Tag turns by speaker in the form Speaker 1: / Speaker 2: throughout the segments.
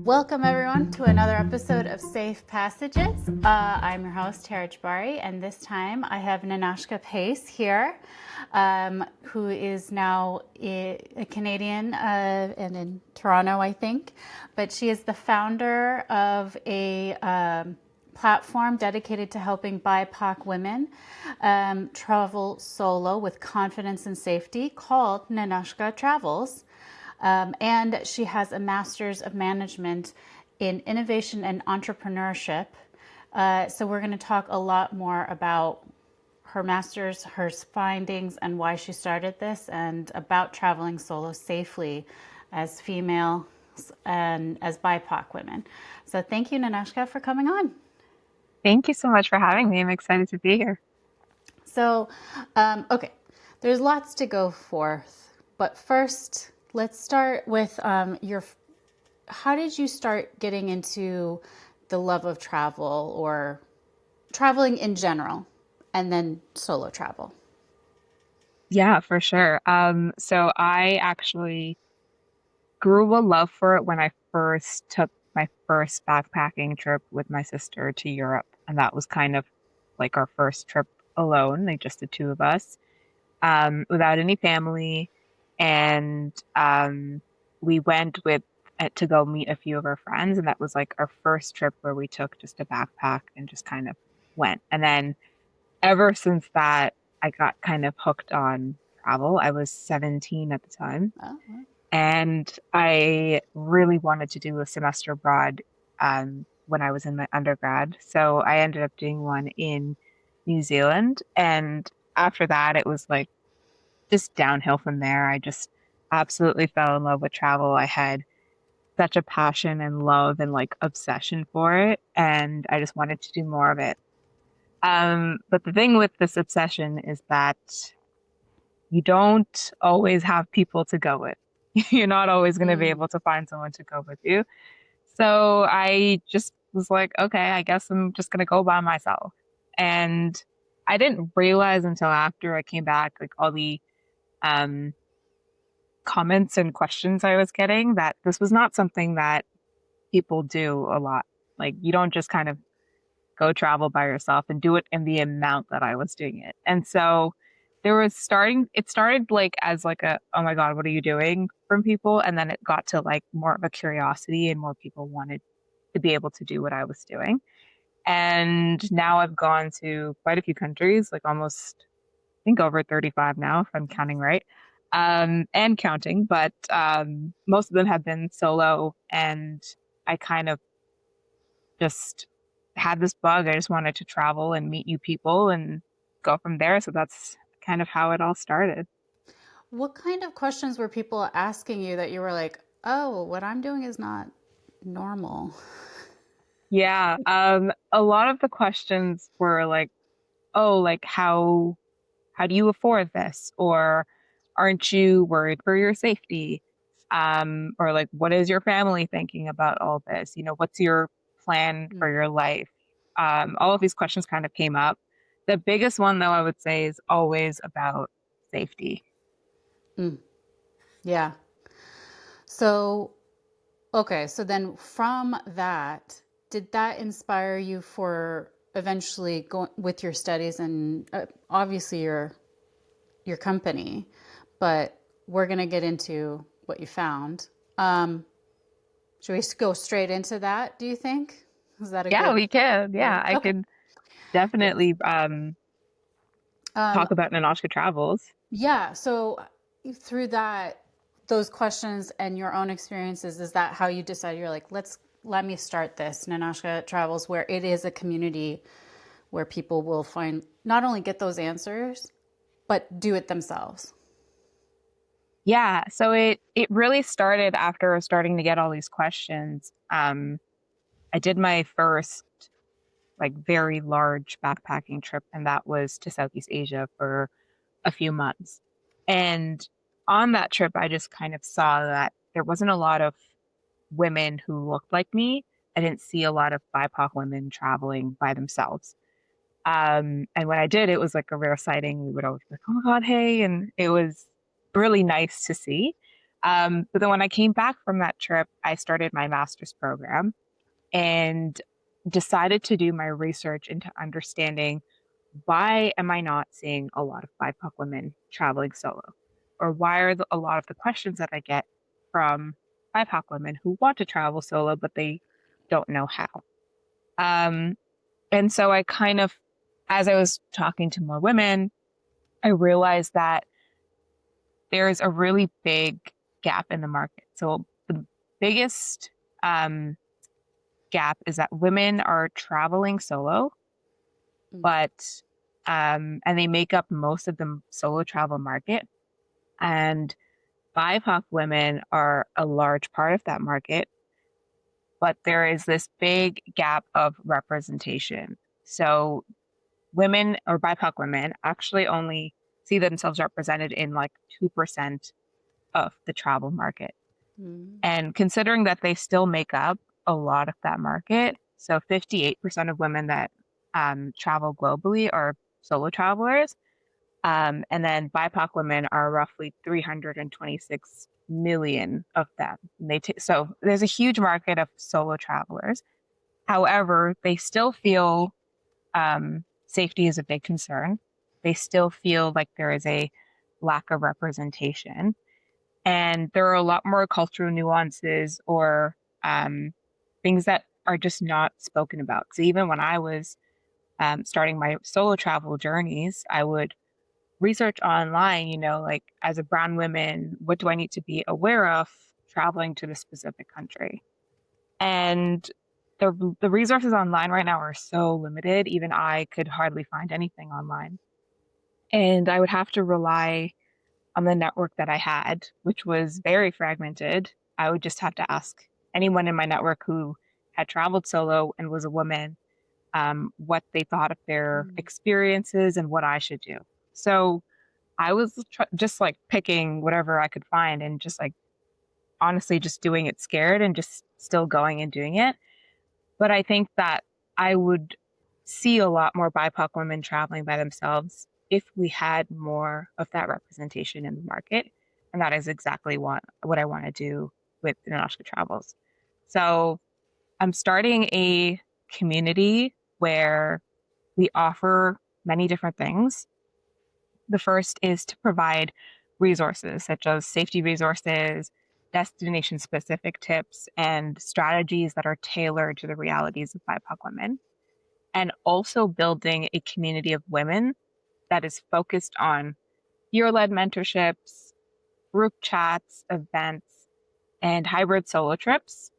Speaker 1: Welcome, everyone, to another episode of Safe Passages. I'm your host, Tara Jabari, and this time I have Ninoshka Pais here, who is now a Canadian and in Toronto, I think. But she is the founder of a platform dedicated to helping BIPOC women travel solo with confidence and safety called Ninoshka Travels. And she has a master's of management in innovation and entrepreneurship. So we're going to talk a lot more about her master's, her findings, and why she started this, and about traveling solo safely as female and as BIPOC women. So thank you, Ninoshka, for coming on.
Speaker 2: Thank you so much for having me. I'm excited to be here.
Speaker 1: So, okay, there's lots to go forth, but first, let's start with how did you start getting into the love of travel or traveling in general, and then solo travel?
Speaker 2: Yeah, for sure. So I actually grew a love for it when I first took my first backpacking trip with my sister to Europe. And that was kind of like our first trip alone, like just the two of us, without any family. And we went with to go meet a few of our friends, and that was like our first trip where we took just a backpack and just kind of went. And then ever since that, I got kind of hooked on travel. I was 17 at the time,
Speaker 1: Oh,
Speaker 2: and I really wanted to do a semester abroad when I was in my undergrad. So I ended up doing one in New Zealand. And after that, it was like just downhill from there. I just absolutely fell in love with travel. I had such a passion and love and like obsession for it, and I just wanted to do more of it. But the thing with this obsession is that you don't always have people to go with. You're not always going to be
Speaker 1: mm,
Speaker 2: able to find someone to go with you. So I just was like, okay, I guess I'm just going to go by myself. And I didn't realize until after I came back, like all the um, comments and questions I was getting, that this was not something that people do a lot. Like you don't just kind of go travel by yourself and do it in the amount that I was doing it. And so it started like as like a, oh my God, what are you doing from people? And then it got to like more of a curiosity and more people wanted to be able to do what I was doing. And now I've gone to quite a few countries, like almost, I think over 35 now, if I'm counting right. And counting, but most of them have been solo, and I kind of just had this bug. I just wanted to travel and meet new people and go from there. So that's kind of how it all started.
Speaker 1: what kind of questions were people asking you that you were like, oh, what I'm doing is not normal?
Speaker 2: Yeah. A lot of the questions were like, oh, like how do you afford this? Or aren't you worried for your safety? Or like, what is your family thinking about all this? What's your plan for your life? All of these questions kind of came up. The biggest one, though, I would say is always about safety.
Speaker 1: Mm, yeah. So, okay, so then from that, did that inspire you for eventually going with your studies and obviously your company? But we're gonna get into what you found. Um, should we go straight into that? Do you think? Is that a
Speaker 2: Yeah,
Speaker 1: good
Speaker 2: we can.
Speaker 1: way?
Speaker 2: Yeah, I
Speaker 1: Okay.
Speaker 2: could
Speaker 1: Yes.
Speaker 2: definitely
Speaker 1: Um,
Speaker 2: talk about Ninoshka travels.
Speaker 1: yeah. So through that, those questions and your own experiences, is that how you decided you're like, let me start this Ninoshka Travels, where it is a community where people will find not only get those answers, but do it themselves.
Speaker 2: Yeah, so it really started after starting to get all these questions. I did my first like very large backpacking trip, and that was to Southeast Asia for a few months. And on that trip, I just kind of saw that there wasn't a lot of women who looked like me. I didn't see a lot of BIPOC women traveling by themselves. And when I did, it was like a rare sighting. We would always be like, oh my God, hey. And it was really nice to see. But then when I came back from that trip, I started my master's program and decided to do my research into understanding why am I not seeing a lot of BIPOC women traveling solo? Or why are a lot of the questions that I get from BIPOC women who want to travel solo, but they don't know how? Um, and so I kind of, as I was talking to more women, I realized that there's a really big gap in the market. So the biggest um, gap is that women are traveling solo,
Speaker 1: Mm.
Speaker 2: but and they make up most of the solo travel market. And BIPOC women are a large part of that market, but there is this big gap of representation. So women or BIPOC women actually only see themselves represented in like 2% of the travel market.
Speaker 1: Mm.
Speaker 2: And considering that they still make up a lot of that market, so 58% of women that travel globally are solo travelers. And then BIPOC women are roughly 326 million of them. And so there's a huge market of solo travelers. However, they still feel safety is a big concern. They still feel like there is a lack of representation. And there are a lot more cultural nuances or things that are just not spoken about. So even when I was starting my solo travel journeys, I would research online, like as a brown woman, what do I need to be aware of traveling to the specific country? And the resources online right now are so limited, even I could hardly find anything online. And I would have to rely on the network that I had, which was very fragmented. I would just have to ask anyone in my network who had traveled solo and was a woman, what they thought of their
Speaker 1: Mm.
Speaker 2: experiences and what I should do. So I was just like picking whatever I could find and just like honestly just doing it scared and just still going and doing it. But I think that I would see a lot more BIPOC women traveling by themselves if we had more of that representation in the market. And that is exactly what I want to do with Ninoshka Travels. So I'm starting a community where we offer many different things. The first is to provide resources such as safety resources, destination specific tips, and strategies that are tailored to the realities of BIPOC women, and also building a community of women that is focused on peer led mentorships, group chats, events, and hybrid solo trips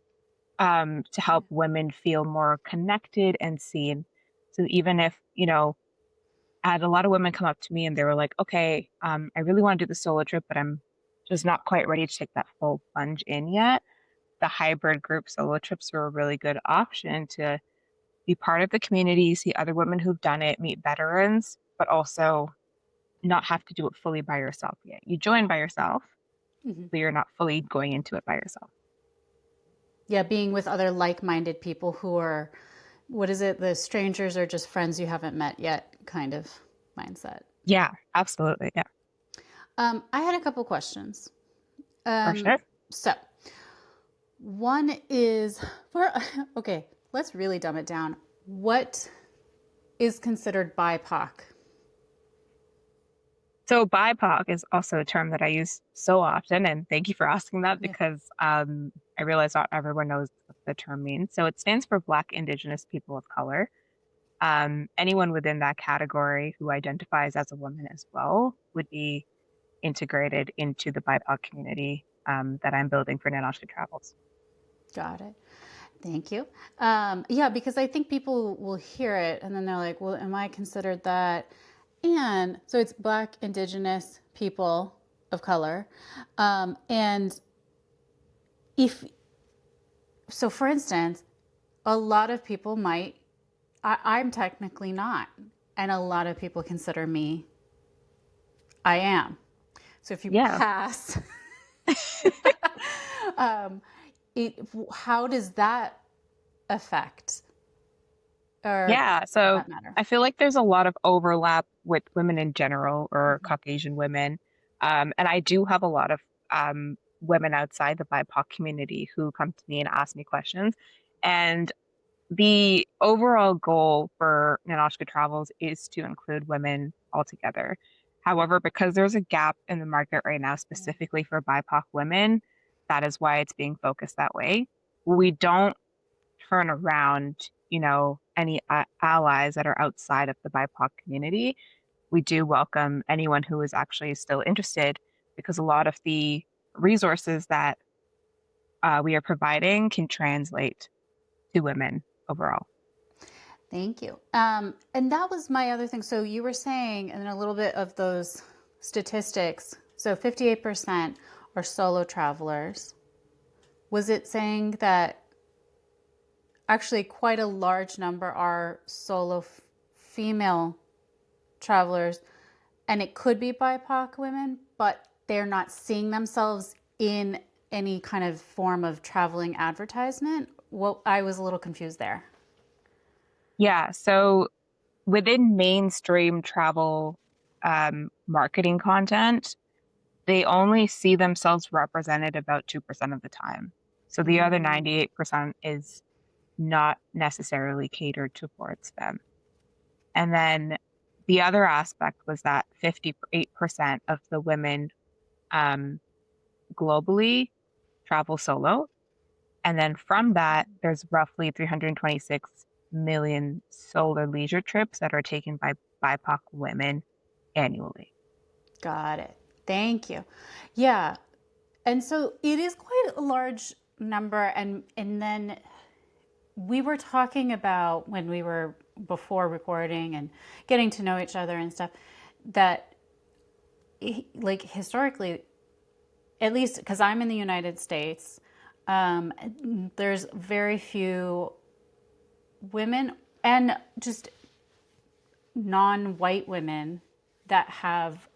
Speaker 2: to help women feel more connected and seen. So even if, I had a lot of women come up to me and they were like, okay, I really want to do the solo trip, but I'm just not quite ready to take that full plunge in yet. The hybrid group solo trips were a really good option to be part of the community, see other women who've done it, meet veterans, but also not have to do it fully by yourself yet. You join by yourself,
Speaker 1: Mhm.
Speaker 2: but you're not fully going into it by yourself.
Speaker 1: Yeah, being with other like-minded people who are, what is it? The strangers are just friends you haven't met yet kind of mindset.
Speaker 2: Yeah, absolutely. Yeah,
Speaker 1: I had a couple questions.
Speaker 2: for
Speaker 1: Um,
Speaker 2: sure.
Speaker 1: so one is for okay, let's really dumb it down. What is considered BIPOC?
Speaker 2: So BIPOC is also a term that I use so often, and thank you for asking that
Speaker 1: Yeah.
Speaker 2: because I realize not everyone knows what the term means. So it stands for Black, Indigenous People of Color. Anyone within that category who identifies as a woman as well would be integrated into the BIPOC community that I'm building for Ninoshka Travels.
Speaker 1: Got it. Thank you. Yeah, because I think people will hear it and then they're like, well, am I considered that? And so it's Black, Indigenous people of color. And if, so for instance, a lot of people might, I'm technically not. And a lot of people consider me, I am. So if you
Speaker 2: Yeah.
Speaker 1: pass, um, it, how does that affect or
Speaker 2: Yeah. So
Speaker 1: that matter?
Speaker 2: I feel like there's a lot of overlap with women in general or
Speaker 1: Mhm.
Speaker 2: Caucasian women. And I do have a lot of women outside the BIPOC community who come to me and ask me questions. And the overall goal for Ninoshka Travels is to include women altogether. However, because there's a gap in the market right now, specifically for BIPOC women, that is why it's being focused that way. We don't turn around, any allies that are outside of the BIPOC community. We do welcome anyone who is actually still interested because a lot of the resources that we are providing can translate to women overall.
Speaker 1: Thank you. And that was my other thing. So you were saying, and then a little bit of those statistics. So 58% are solo travelers. Was it saying that actually quite a large number are solo female travelers, and it could be BIPOC women, but they're not seeing themselves in any kind of form of traveling advertisement? Well, I was a little confused there.
Speaker 2: Yeah, so within mainstream travel marketing content, they only see themselves represented about 2% of the time. So the other 98% is not necessarily catered towards them. And then the other aspect was that 58% of the women um, globally travel solo. And then from that, there's roughly 326 million solo leisure trips that are taken by BIPOC women annually.
Speaker 1: Got it. Thank you. Yeah. And so it is quite a large number. And then we were talking about when we were before recording and getting to know each other and stuff that like historically, at least because I'm in the United States, there's very few women and just non-white women that have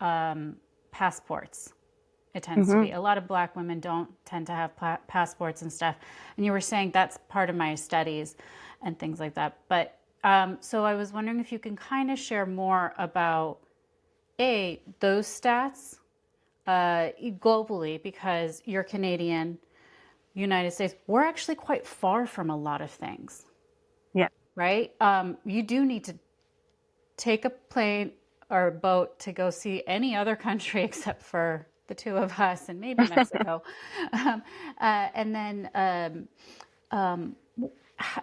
Speaker 1: passports. It tends to
Speaker 2: Hmm.
Speaker 1: be a lot of black women don't tend to have passports and stuff. And you were saying that's part of my studies and things like that. But so I was wondering if you can kind of share more about those stats globally, because you're Canadian, United States. We're actually quite far from a lot of things,
Speaker 2: Yeah.
Speaker 1: right? You do need to take a plane or a boat to go see any other country except for the two of us and maybe Mexico. um, and then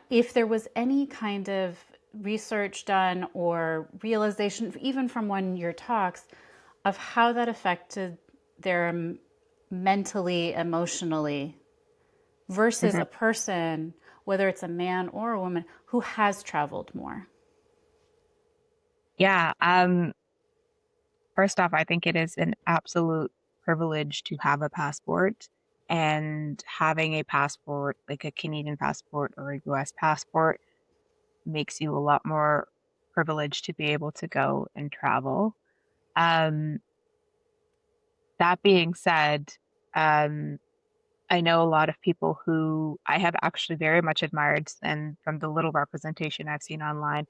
Speaker 1: if there was any kind of research done or realization, even from one of your talks, of how that affected their mentally, emotionally, versus
Speaker 2: Hmm.
Speaker 1: a person, whether it's a man or a woman, who has traveled more.
Speaker 2: Yeah. First off, I think it is an absolute privilege to have a passport. And having a passport, like a Canadian passport or a US passport, makes you a lot more privileged to be able to go and travel. Um, that being said, um, I know a lot of people who I have actually very much admired, and from the little representation I've seen online,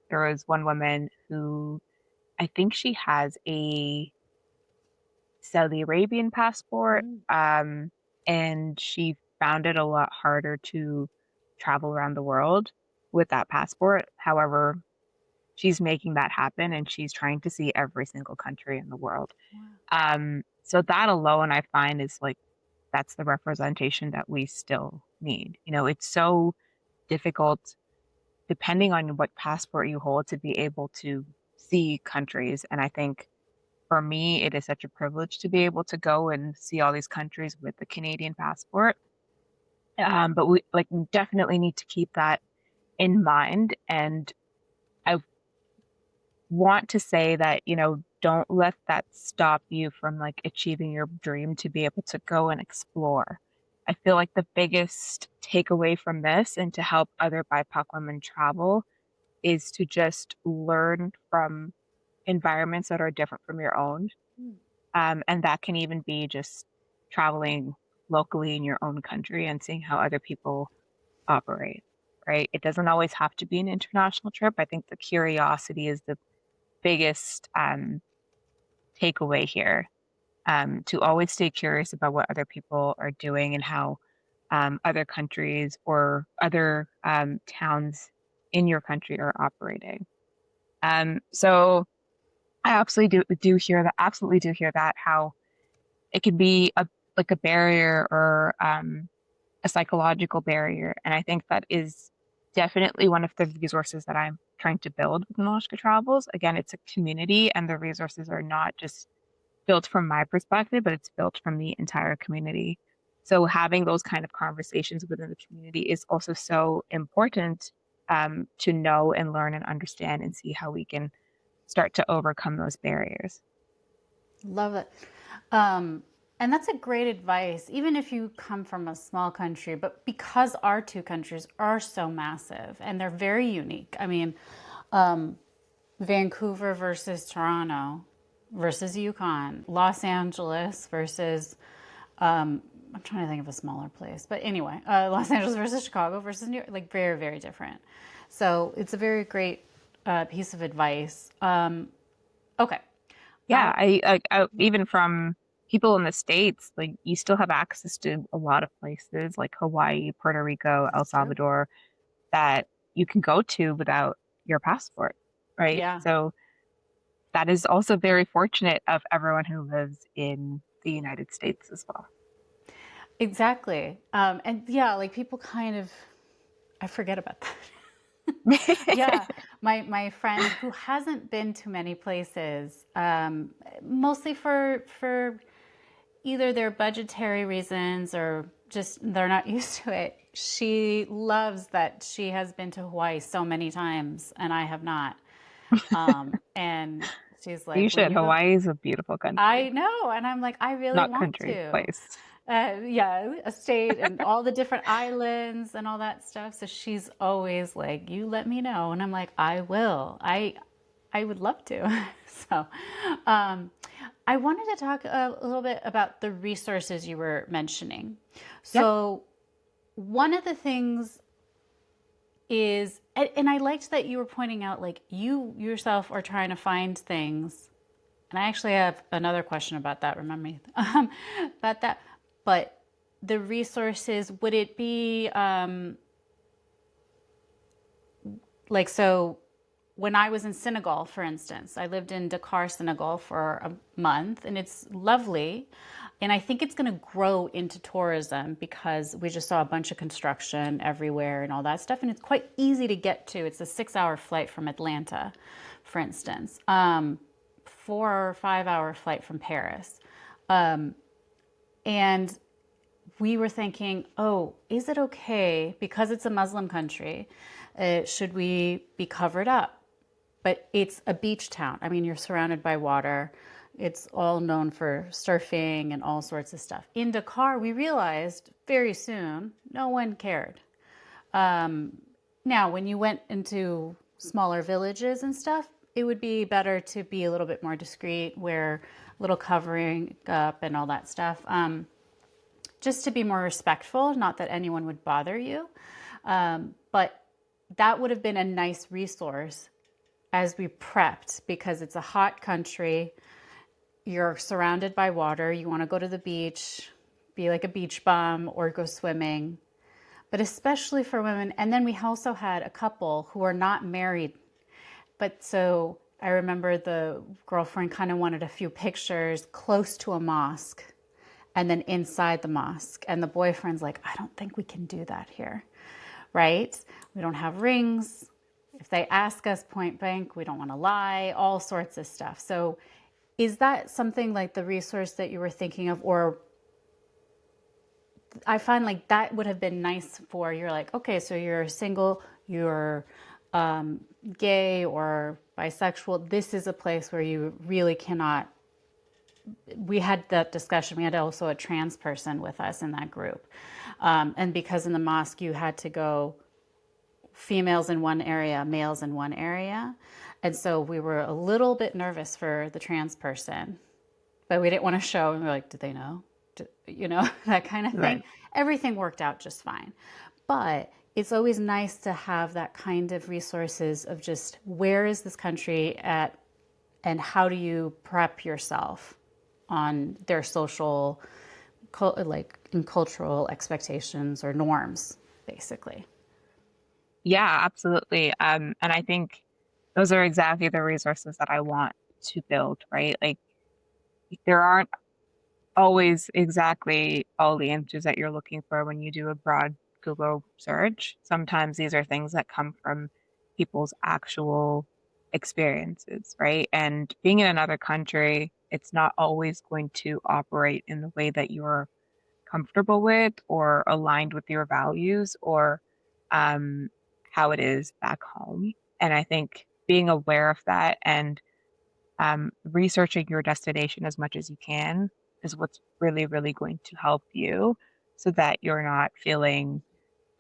Speaker 2: there was one woman who I think she has a Saudi Arabian passport,
Speaker 1: Mm.
Speaker 2: and she found it a lot harder to travel around the world with that passport. However, she's making that happen and she's trying to see every single country in the world. So that alone I find is like that's the representation that we still need. It's so difficult depending on what passport you hold to be able to see countries. And I think for me, it is such a privilege to be able to go and see all these countries with the Canadian passport. But we like definitely need to keep that in mind. And I want to say that, don't let that stop you from like achieving your dream to be able to go and explore. I feel like the biggest takeaway from this and to help other BIPOC women travel is to just learn from environments that are different from your own. And that can even be just traveling locally in your own country and seeing how other people operate, right? It doesn't always have to be an international trip. I think the curiosity is the biggest takeaway here. to always stay curious about what other people are doing and how other countries or other towns in your country are operating. So I absolutely do hear that. Absolutely do hear that how it can be a like a barrier or a psychological barrier, and I think that is definitely one of the resources that I'm trying to build with Ninoshka Travels. Again, it's a community, and the resources are not just built from my perspective, but it's built from the entire community. So having those kind of conversations within the community is also so important to know and learn and understand and see how we can start to overcome those barriers.
Speaker 1: Love it. Um, and that's a great advice, even if you come from a small country, but because our two countries are so massive and they're very unique. I mean, Vancouver versus Toronto versus Yukon, Los Angeles versus, I'm trying to think of a smaller place, but anyway, Los Angeles versus Chicago versus New York, like very, very different. So it's a very great piece of advice. Okay.
Speaker 2: Yeah, I even from people in the States, like you still have access to a lot of places like Hawaii, Puerto Rico, El
Speaker 1: That's true.
Speaker 2: Salvador that you can go to without your passport, right?
Speaker 1: Yeah,
Speaker 2: So that is also very fortunate of everyone who lives in the United States as well.
Speaker 1: exactly. And yeah, like people kind of, I forget about that. Yeah, my friend who hasn't been to many places, mostly for either their budgetary reasons or just they're not used to it. She loves that she has been to Hawaii so many times and I have not. And she's
Speaker 2: You
Speaker 1: like, when
Speaker 2: should.
Speaker 1: you go,
Speaker 2: Hawaii is a beautiful
Speaker 1: I
Speaker 2: country,
Speaker 1: know, and I'm like, I really
Speaker 2: not
Speaker 1: want
Speaker 2: country,
Speaker 1: to.
Speaker 2: place.
Speaker 1: Yeah, a state and all the different islands and all that stuff. So she's always like, "You let me know," and I'm like, "I will. I would love to." So, um, I wanted to talk a little bit about the resources you were mentioning.
Speaker 2: Yep.
Speaker 1: So, one of the things is, and I liked that you were pointing out, like you yourself are trying to find things. And I actually have another question about that. Remind me about that. But the resources, would it be like so? When I was in Senegal, for instance, I lived in Dakar, Senegal for a month, and it's lovely. And I think it's going to grow into tourism because we just saw a bunch of construction everywhere and all that stuff. And it's quite easy to get to. It's a 6 hour flight from Atlanta, for instance, 4 or 5 hour flight from Paris. And we were thinking, oh, is it okay because it's a Muslim country? Should we be covered up? But it's a beach town. I mean, you're surrounded by water. It's all known for surfing and all sorts of stuff. In Dakar, we realized very soon no one cared. Now, when you went into smaller villages and stuff, it would be better to be a little bit more discreet, wear a little covering up and all that stuff, just to be more respectful. Not that anyone would bother you, but that would have been a nice resource as we prepped because it's a hot country. You're surrounded by water. You want to go to the beach, be like a beach bum, or go swimming. But especially for women. And then we also had a couple who are not married. But so I remember the girlfriend kind of wanted a few pictures close to a mosque and then inside the mosque. And the boyfriend's like, I don't think we can do that here, right? We don't have rings. If they ask us point blank, we don't want to lie, all sorts of stuff. So is that something like the resource that you were thinking of? Or I find like that would have been nice for you're like, okay, so you're single, you're gay or bisexual. This is a place where you really cannot. We had that discussion. We had also a trans person with us in that group. And because in the mosque you had to go females in one area, males in one area. And so we were a little bit nervous for the trans person, but we didn't want to show. And we were like, did they know? That kind of thing.
Speaker 2: Right.
Speaker 1: Everything worked out just fine. But it's always nice to have that kind of resources of just where is this country at and how do you prep yourself? on their social, like in cultural expectations or norms, basically.
Speaker 2: Yeah, absolutely. And I think those are exactly the resources that I want to build, right? Like there aren't always exactly all the answers that you're looking for when you do a broad Google search. Sometimes these are things that come from people's actual experiences, right? And being in another country, it's not always going to operate in the way that you're comfortable with or aligned with your values or um, how it is back home. And I think being aware of that and researching your destination as much as you can is what's really, really going to help you so that you're not feeling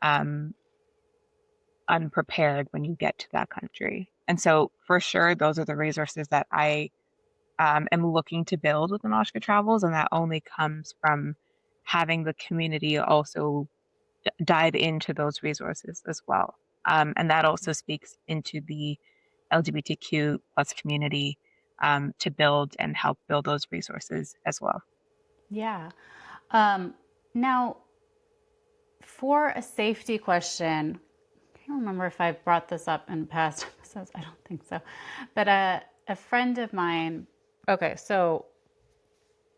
Speaker 2: um, unprepared when you get to that country. And so, for sure, those are the resources that I am looking to build with Ninoshka Travels, and that only comes from having the community also dive into those resources as well. And that also speaks into the LGBTQ plus community to build and help build those resources as well.
Speaker 1: Yeah. Um, Now, for a safety question, I can't remember if I brought this up in past episodes. I don't think so. But a friend of mine, okay, so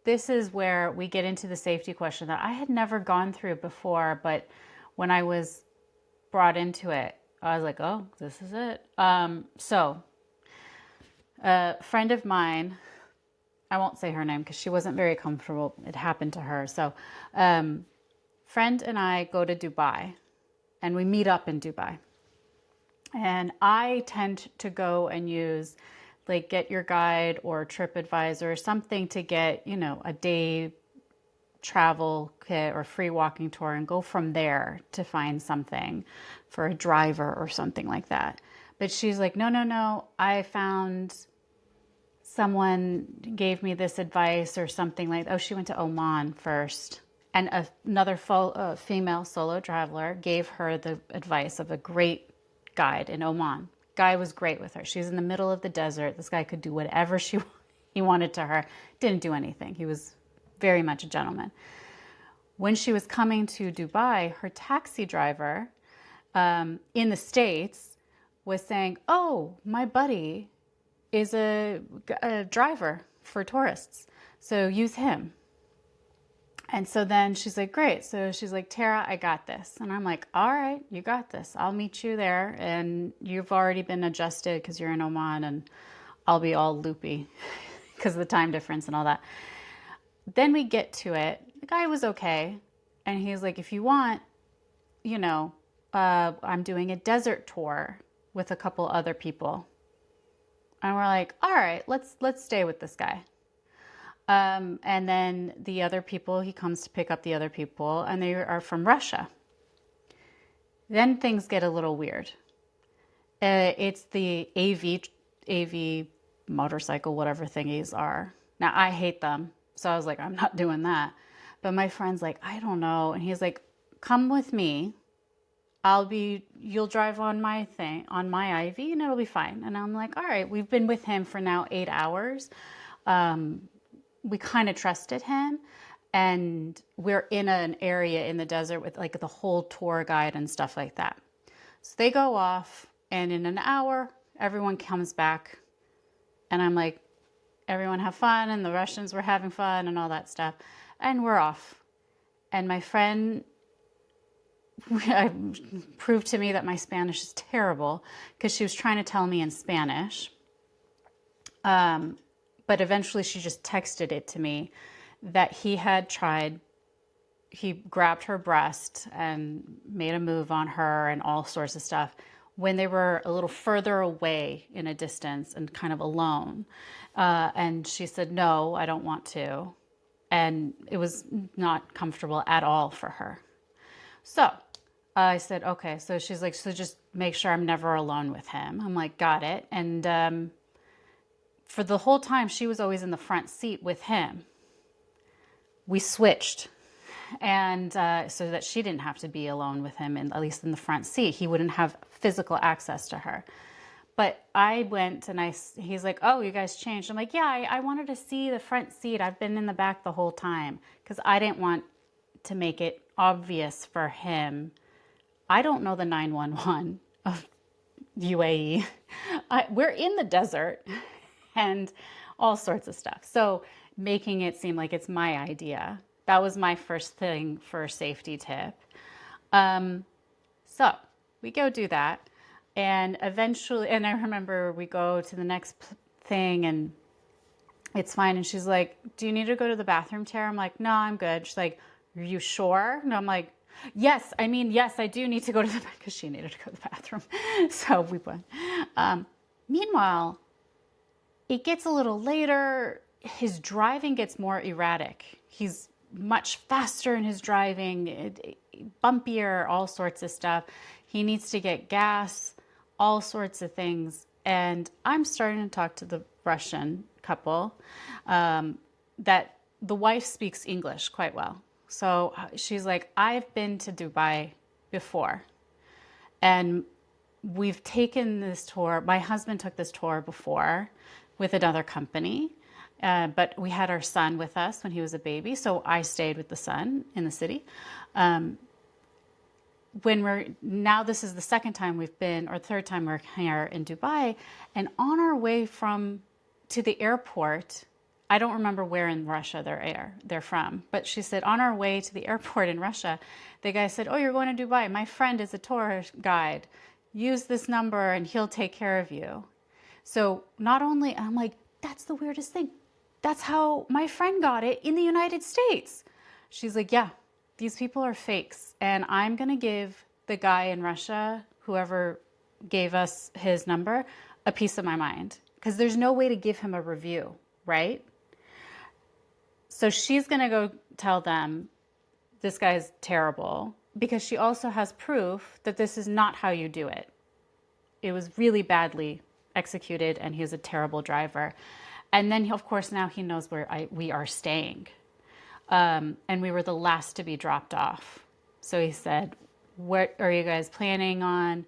Speaker 1: this is where we get into the safety question that I had never gone through before, but when I was brought into it, I was like, oh, this is it. So a friend of mine, I won't say her name because she wasn't very comfortable. It happened to her. So, friend and I go to Dubai and we meet up in Dubai. And I tend to go and use like Get Your Guide or TripAdvisor or something to get, a day travel kit or free walking tour and go from there to find something for a driver or something like that. But she's like, no, no, no. I found someone gave me this advice or something like, oh, she went to Oman first. And another female solo traveler gave her the advice of a great guide in Oman. Guy was great with her. She's in the middle of the desert. This guy could do whatever he wanted to her. Didn't do anything. He was very much a gentleman. When she was coming to Dubai, her taxi driver in the States was saying, oh, my buddy is a driver for tourists, so use him. And so then she's like, great. So she's like, Tara, I got this. And I'm like, all right, you got this. I'll meet you there. And you've already been adjusted because you're in Oman, and I'll be all loopy because of the time difference and all that. Then we get to it. The guy was okay. And he's like, if you want, I'm doing a desert tour with a couple other people. And we're like, all right, let's stay with this guy. And then the other people, he comes to pick up the other people, and they are from Russia. Then things get a little weird. It's the AV motorcycle, whatever thingies are. Now, I hate them, so I was like, I'm not doing that. But my friend's like, I don't know. And he's like, come with me. You'll drive on my thing, on my IV, and it'll be fine. And I'm like, all right, we've been with him for now 8 hours. We kind of trusted him, and we're in an area in the desert with like the whole tour guide and stuff like that. So they go off, and in an hour, everyone comes back, and I'm like, everyone have fun, and the Russians were having fun and all that stuff, and we're off. And my friend proved to me that my Spanish is terrible because she was trying to tell me in Spanish. But eventually she just texted it to me that he grabbed her breast and made a move on her and all sorts of stuff when they were a little further away in a distance and kind of alone. And she said, no, I don't want to. And it was not comfortable at all for her. So I said, okay. So she's like, so just make sure I'm never alone with him. I'm like, got it. And for the whole time, she was always in the front seat with him. We switched. And so that she didn't have to be alone with him, and at least in the front seat. He wouldn't have physical access to her. But I went and he's like, oh, you guys changed. I'm like, yeah, I wanted to see the front seat. I've been in the back the whole time because I didn't want to make it obvious for him. I don't know the 911 of UAE. We're in the desert and all sorts of stuff. So making it seem like it's my idea. That was my first thing for safety tip. Um, so we go do that. And eventually, and I remember we go to the next thing and it's fine. And she's like, do you need to go to the bathroom, Tara? I'm like, no, I'm good. She's like, are you sure? And I'm like, yes, I mean, yes, I do need to go to the because she needed to go to the bathroom. So we went. Meanwhile, it gets a little later. His driving gets more erratic. He's much faster in his driving, bumpier, all sorts of stuff. He needs to get gas, all sorts of things. And I'm starting to talk to the Russian couple that the wife speaks English quite well. So she's like, I've been to Dubai before. And we've taken this tour. My husband took this tour before with another company, but we had our son with us when he was a baby. So I stayed with the son in the city. When we're now, this is the second time we've been, or third time we're here in Dubai, and on our way from to the airport, I don't remember where in Russia they're from, but she said on our way to the airport in Russia, the guy said, "Oh, you're going to Dubai. My friend is a tour guide. Use this number and he'll take care of you." So not only I'm like, that's the weirdest thing. That's how my friend got it in the United States. She's like, yeah, these people are fakes. And I'm going to give the guy in Russia, whoever gave us his number, a piece of my mind. Because there's no way to give him a review, right? So she's going to go tell them this guy's terrible because she also has proof that this is not how you do it. It was really badly executed and he's a terrible driver. And then, of course, now he knows where we are staying. And we were the last to be dropped off. So he said, what are you guys planning on?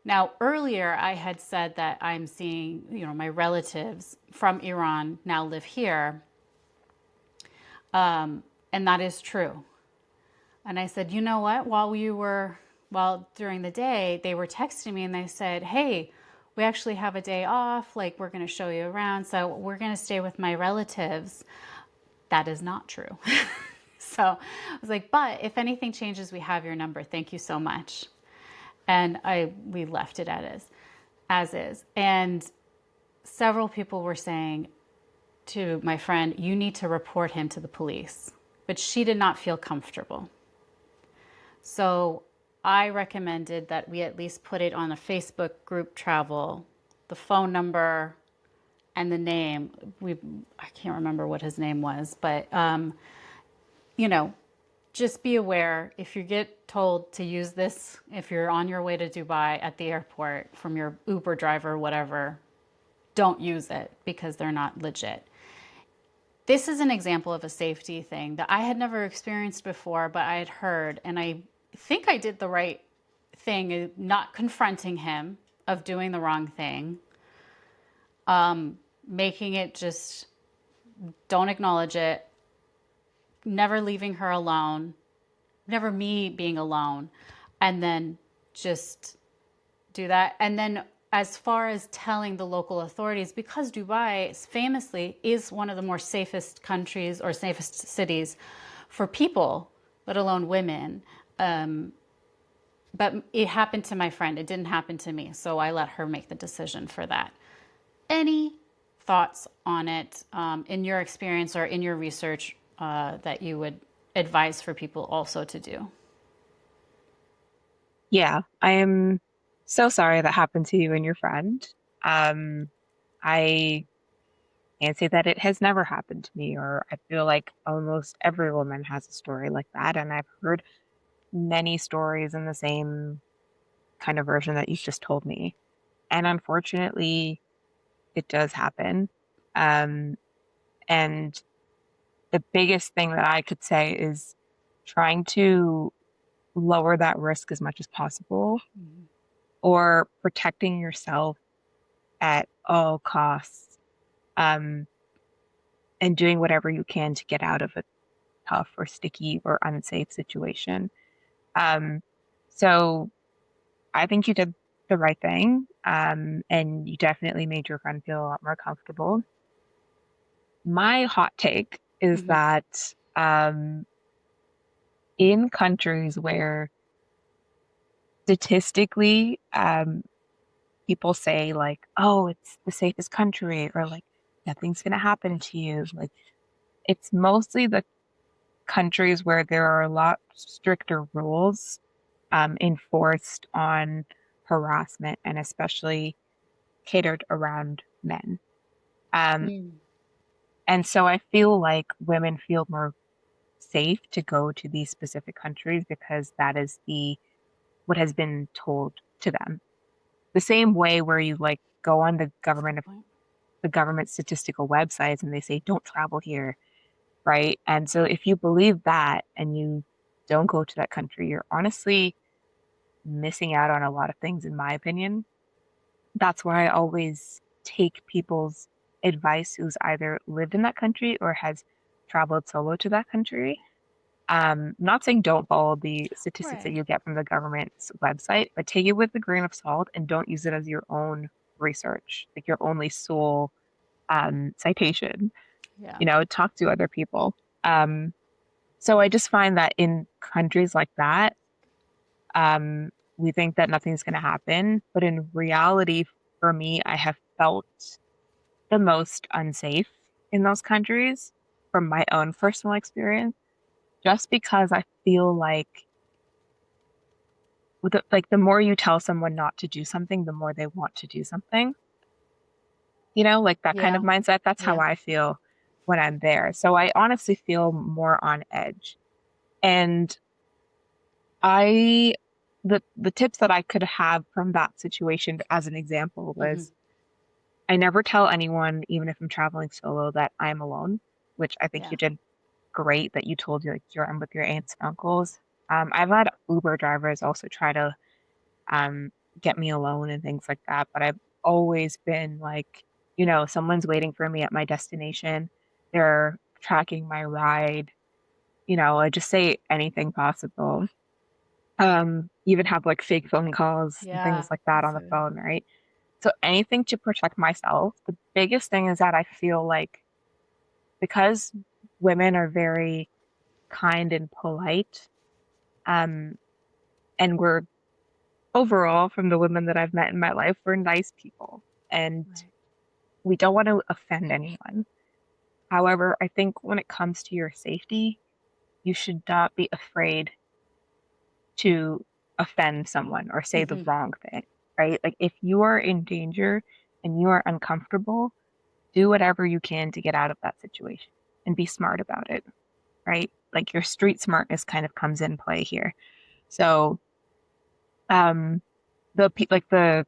Speaker 1: Now, earlier I had said that I'm seeing, my relatives from Iran now live here. And that is true. And I said, you know what? While during the day, they were texting me and they said, hey, we actually have a day off. Like, we're going to show you around. So we're going to stay with my relatives. That is not true. So I was like, but if anything changes, we have your number. Thank you so much. And we left it as is. And several people were saying to my friend, you need to report him to the police. But she did not feel comfortable. So I recommended that we at least put it on a Facebook group travel, the phone number and the name. I can't remember what his name was, but just be aware if you get told to use this, if you're on your way to Dubai at the airport from your Uber driver, whatever, don't use it because they're not legit. This is an example of a safety thing that I had never experienced before, but I had heard, and I think I did the right thing, not confronting him of doing the wrong thing, making it just don't acknowledge it, never leaving her alone, never me being alone, and then just do that. And then as far as telling the local authorities, because Dubai famously is one of the more safest countries or safest cities for people, let alone women. But it happened to my friend. It didn't happen to me. So I let her make the decision for that. Any thoughts on it in your experience or in your research that you would advise for people also to do?
Speaker 2: Yeah, I am so sorry that happened to you and your friend. Um, I can't say that it has never happened to me, or I feel like almost every woman has a story like that, and I've heard many stories in the same kind of version that you just told me. And unfortunately, it does happen. Um, and the biggest thing that I could say is trying to lower that risk as much as possible or protecting yourself at all costs, um, and doing whatever you can to get out of a tough or sticky or unsafe situation. Um, so I think you did the right thing, and you definitely made your friend feel a lot more comfortable. My hot take is
Speaker 1: Hmm.
Speaker 2: that in countries where statistically people say like, oh, it's the safest country, or like nothing's going to happen to you, like it's mostly the countries where there are a lot stricter rules enforced on harassment and especially catered around men. Um,
Speaker 1: Mm.
Speaker 2: and so I feel like women feel more safe to go to these specific countries because that is the what has been told to them. The same way where you like go on
Speaker 1: That's a good point.
Speaker 2: the government statistical websites and they say don't travel here, right? And so if you believe that and you don't go to that country, you're honestly missing out on a lot of things, in my opinion. That's why I always take people's advice who's either lived in that country or has traveled solo to that country. Not saying don't follow the statistics that
Speaker 1: Right.
Speaker 2: you get from the government's website, but take it with a grain of salt and don't use it as your own research, like your only sole citation.
Speaker 1: Yeah.
Speaker 2: You know, talk to other people. Um, so I just find that in countries like that, um, we think that nothing's going to happen, but in reality, for me, I have felt the most unsafe in those countries from my own personal experience, just because I feel like like the more you tell someone not to do something, the more they want to do something. You know, like that kind of
Speaker 1: Yeah.
Speaker 2: mindset. That's how
Speaker 1: Yeah.
Speaker 2: I feel when I'm there. So I honestly feel more on edge. And I the tips that I could have from that situation as an example
Speaker 1: Hmm.
Speaker 2: was I never tell anyone, even if I'm traveling solo, that I'm alone, which I think
Speaker 1: Yeah.
Speaker 2: you did great that you told you like you're with your aunts and uncles. I've had Uber drivers also try to um, get me alone and things like that. But I've always been like, you know, someone's waiting for me at my destination. They're tracking my ride. You know, I just say anything possible. Even have like fake phone calls and
Speaker 1: Yeah.
Speaker 2: things like that
Speaker 1: That's
Speaker 2: on the
Speaker 1: a,
Speaker 2: phone, right? So anything to protect myself. The biggest thing is that I feel like because women are very kind and polite, um, and we're overall from the women that I've met in my life, we're nice people. And
Speaker 1: right.
Speaker 2: we don't want to offend anyone. However, I think when it comes to your safety, you should not be afraid to offend someone or say the
Speaker 1: Hmm.
Speaker 2: wrong thing, right? Like if you are in danger and you are uncomfortable, do whatever you can to get out of that situation and be smart about it, right? Like your street smartness kind of comes in play here. So, um, like the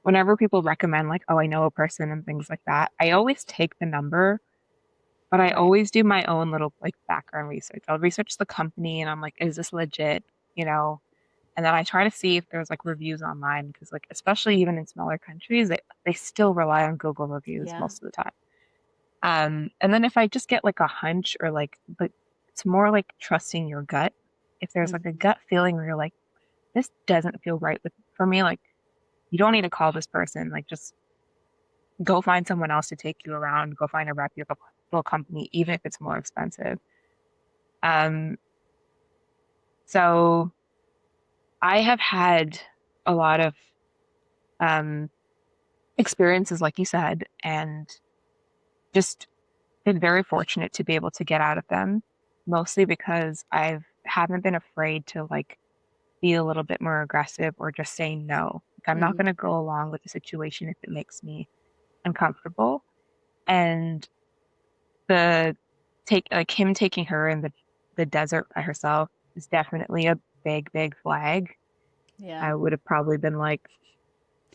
Speaker 2: whenever people recommend like, oh, I know a person and things like that, I always take the number. But I
Speaker 1: Right.
Speaker 2: always do my own little like background research. I'll research the company and I'm like, is this legit? You know, and then I try to see if there's like reviews online because like especially even in smaller countries, they still rely on Google reviews
Speaker 1: Yeah.
Speaker 2: most of the time. And then if I just get like a hunch or like it's more like trusting your gut. If there's like a
Speaker 1: Hmm.
Speaker 2: gut feeling where you're like, this doesn't feel right with for me, like you don't need to call this person. Like just go find someone else to take you around, go find a reputable company, even if it's more expensive. Um, so I have had a lot of um, experiences, like you said, and just been very fortunate to be able to get out of them, mostly because I've haven't been afraid to like be a little bit more aggressive or just say no. Like, I'm not
Speaker 1: Hmm.
Speaker 2: going to go along with the situation if it makes me uncomfortable. And the take like him taking her in the desert by herself is definitely a big flag.
Speaker 1: Yeah.
Speaker 2: I would have probably been like,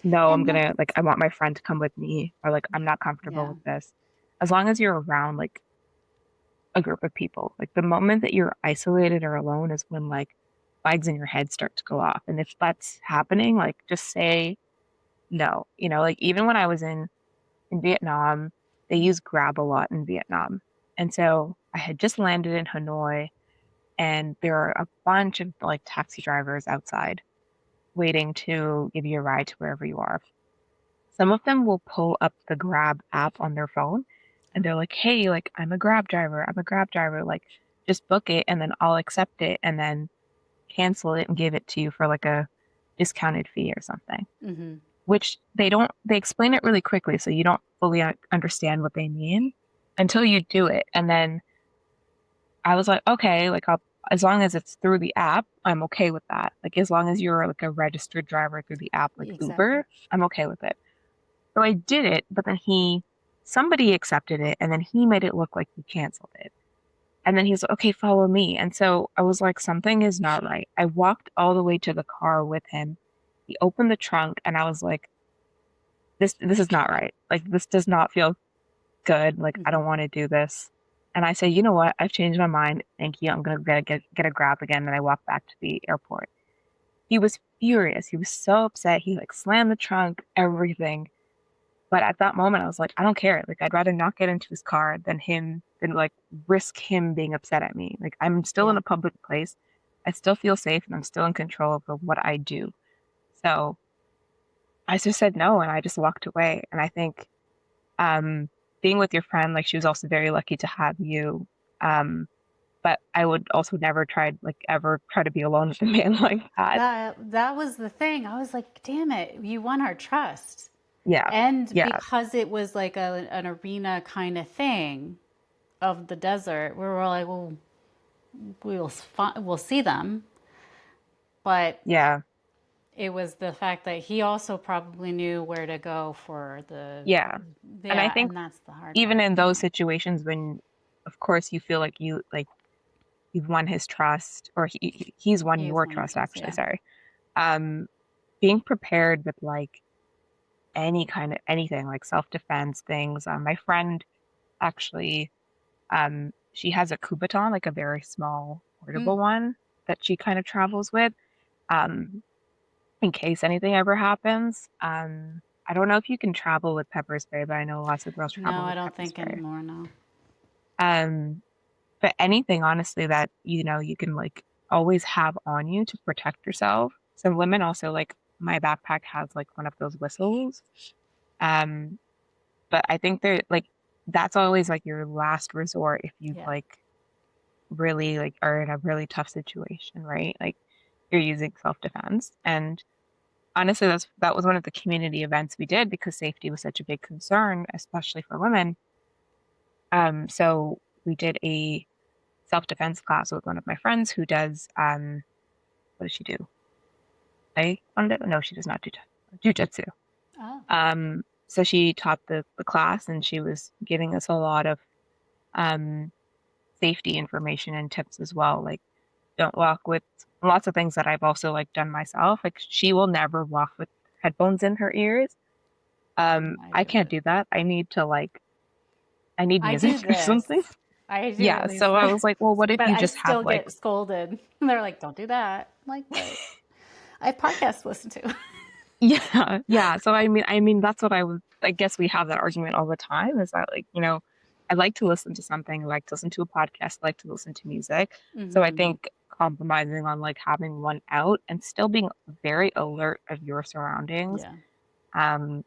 Speaker 2: no, I'm
Speaker 1: And that's,
Speaker 2: gonna like I want my friend to come with me or like I'm not comfortable
Speaker 1: yeah.
Speaker 2: with this. As long as you're around like a group of people. Like the moment that you're isolated or alone is when like flags in your head start to go off. And if that's happening, like just say no. Like even when I was in Vietnam, they use Grab a lot in Vietnam. And so I had just landed in Hanoi, and there are a bunch of like taxi drivers outside waiting to give you a ride to wherever you are. Some of them will pull up the Grab app on their phone and they're like, hey, like I'm a Grab driver. I'm a Grab driver. Like just book it and then I'll accept it and then cancel it and give it to you for like a discounted fee or something.
Speaker 1: Mm-hmm.
Speaker 2: Which they explain it really quickly so you don't fully understand what they mean until you do it. And then I was like, okay, like as long as it's through the app, I'm okay with that. Like as long as you're like a registered driver through the app, like
Speaker 1: Exactly.
Speaker 2: Uber, I'm okay with it. So I did it, but then somebody accepted it and then he made it look like he canceled it. And then he's like, okay, follow me. And so I was like, something is not right. I walked all the way to the car with him. He opened the trunk and I was like, this is not right. Like this does not feel good. Like I
Speaker 1: Mm-hmm.
Speaker 2: don't want to do this. And I said, you know what? I've changed my mind. Thank you. I'm gonna get a Grab again. And I walked back to the airport. He was furious. He was so upset. He like slammed the trunk, everything. But at that moment, I was like, I don't care. Like, I'd rather not get into his car than like risk him being upset at me. Like, I'm still in
Speaker 1: Yeah.
Speaker 2: a public place. I still feel safe and I'm still in control of what I do. So I just said no and I just walked away. And I think um, being with your friend, like, she was also very lucky to have you. Um, but I would also never ever try to be alone with a man like that.
Speaker 1: That was the thing. I was like, damn it, you won our trust.
Speaker 2: Yeah.
Speaker 1: And
Speaker 2: Yeah.
Speaker 1: because it was like an arena kind of thing of the desert, we were like, well, we'll see them. But
Speaker 2: Yeah.
Speaker 1: it was the fact that he also probably knew where to go for
Speaker 2: Yeah. And I
Speaker 1: yeah,
Speaker 2: think
Speaker 1: and that's the hard
Speaker 2: even
Speaker 1: part.
Speaker 2: in those situations when of course you feel like you've won his trust or he's won
Speaker 1: He was
Speaker 2: your
Speaker 1: one of
Speaker 2: trust
Speaker 1: trust,
Speaker 2: actually,
Speaker 1: yeah.
Speaker 2: sorry. um Being prepared with like any kind of anything like self-defense things. My friend actually, she has a Kubaton, like a very small
Speaker 1: Mm,
Speaker 2: portable one that she kind of travels with, um in case anything ever happens. I don't know if you can travel with pepper spray, but I know lots of girls
Speaker 1: no,
Speaker 2: travel
Speaker 1: I
Speaker 2: with
Speaker 1: don't
Speaker 2: pepper
Speaker 1: think
Speaker 2: spray.
Speaker 1: anymore, no.
Speaker 2: um but anything honestly that you can like always have on you to protect yourself. Some women also like my backpack has like one of those whistles. um but I think they're like that's always like your last resort if you
Speaker 1: Yeah.
Speaker 2: like really like are in a really tough situation, right? Like you're using self-defense. And honestly that was one of the community events we did because safety was such a big concern, especially for women. So we did a self-defense class with one of my friends who does what does she do? Taekwondo? No, she does not do jujitsu.
Speaker 1: Oh,
Speaker 2: So she taught the class and she was giving us a lot of um safety information and tips as well. Like don't walk with lots of things that I've also like done myself. Like she will never walk with headphones in her ears.
Speaker 1: I
Speaker 2: I
Speaker 1: do
Speaker 2: can't
Speaker 1: it.
Speaker 2: do that. I need
Speaker 1: I do
Speaker 2: music or something.
Speaker 1: this. I do
Speaker 2: Yeah.
Speaker 1: these,
Speaker 2: So I was like, well, what if
Speaker 1: but
Speaker 2: you
Speaker 1: I
Speaker 2: just have
Speaker 1: still
Speaker 2: like
Speaker 1: get scolded. They're like, "Don't do that." I'm like, but I have podcasts to listen to.
Speaker 2: yeah, yeah. So I mean that's what I guess we have that argument all the time is that like, I like to listen to something, I like to listen to a podcast, I like to listen to music. So I
Speaker 1: Hmm.
Speaker 2: think compromising on like having one out and still being very alert of your surroundings
Speaker 1: Yeah,
Speaker 2: um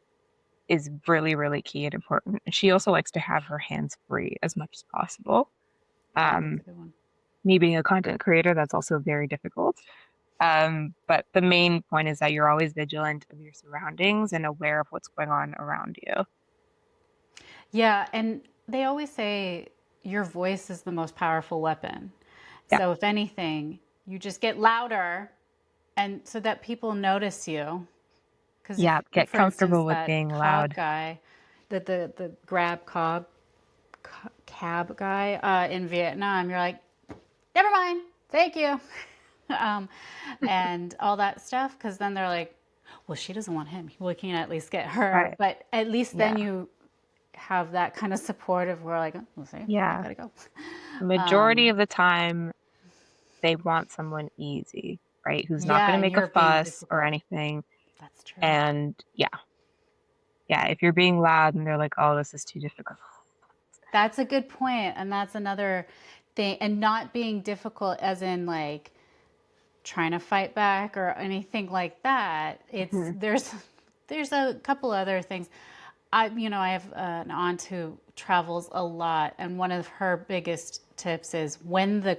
Speaker 2: is really, really key and important. And she also likes to have her hands free as much as possible.
Speaker 1: yeah, that's
Speaker 2: Um,
Speaker 1: a good one.
Speaker 2: Me being a content creator, that's also very difficult. But the main point is that you're always vigilant of your surroundings and aware of what's going on around you.
Speaker 1: Yeah, and they always say your voice is the most powerful weapon.
Speaker 2: Yeah.
Speaker 1: So if anything, you just get louder, and so that people notice you. Because if,
Speaker 2: Yeah. Get
Speaker 1: for instance,
Speaker 2: comfortable with
Speaker 1: that
Speaker 2: being
Speaker 1: cob
Speaker 2: loud.
Speaker 1: guy, the grab cab guy in Vietnam, you're like, never mind, thank you, um, and all that stuff. Because then they're like, well, she doesn't want him. We can at least get her.
Speaker 2: Right.
Speaker 1: But at least then
Speaker 2: Yeah.
Speaker 1: you have that kind of support of we're like, oh, we'll see, I
Speaker 2: Yeah.
Speaker 1: gotta go.
Speaker 2: The majority of the time, they want someone easy, right? Who's not
Speaker 1: Yeah,
Speaker 2: going to
Speaker 1: and
Speaker 2: make a
Speaker 1: you're being
Speaker 2: fuss or
Speaker 1: difficult.
Speaker 2: anything.
Speaker 1: That's true.
Speaker 2: And yeah. yeah, if you're being loud and they're like, oh, this is too difficult.
Speaker 1: That's a good point, and that's another thing. And not being difficult, as in like trying to fight back or anything like that. It's
Speaker 2: Hmm.
Speaker 1: there's a couple other things. I have an aunt who travels a lot, and one of her biggest tips is when the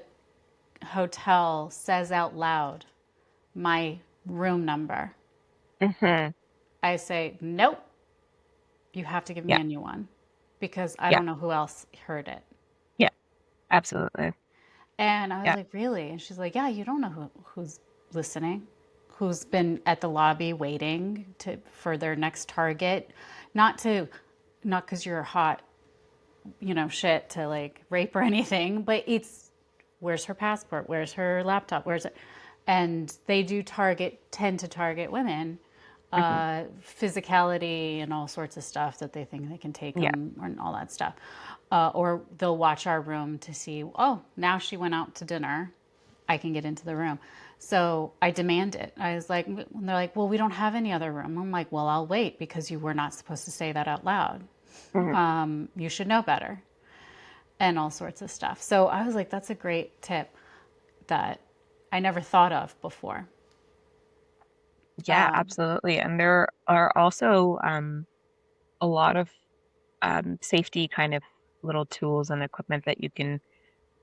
Speaker 1: hotel says out loud my room number,
Speaker 2: Hmm.
Speaker 1: I say, nope, you have to give me
Speaker 2: Yeah,
Speaker 1: a new one because I
Speaker 2: yeah,
Speaker 1: don't know who else heard it.
Speaker 2: yeah, absolutely.
Speaker 1: And I was
Speaker 2: Yeah.
Speaker 1: like, really? And she's like, yeah, you don't know who's listening, who's been at the lobby waiting for their next target, not to, not because you're hot, shit to like rape or anything, but it's where's her passport? Where's her laptop? Where's it? And they do tend to target women,
Speaker 2: Hmm.
Speaker 1: physicality and all sorts of stuff that they think they can take
Speaker 2: Yeah.
Speaker 1: them and all that stuff. Or they'll watch our room to see, oh, now she went out to dinner. I can get into the room. So I demand it. I was like, and they're like, well, we don't have any other room. I'm like, well, I'll wait because you were not supposed to say that out loud.
Speaker 2: Hmm.
Speaker 1: You should know better and all sorts of stuff. So I was like, that's a great tip that I never thought of before.
Speaker 2: Yeah, absolutely. And there are also a lot of safety kind of little tools and equipment that you can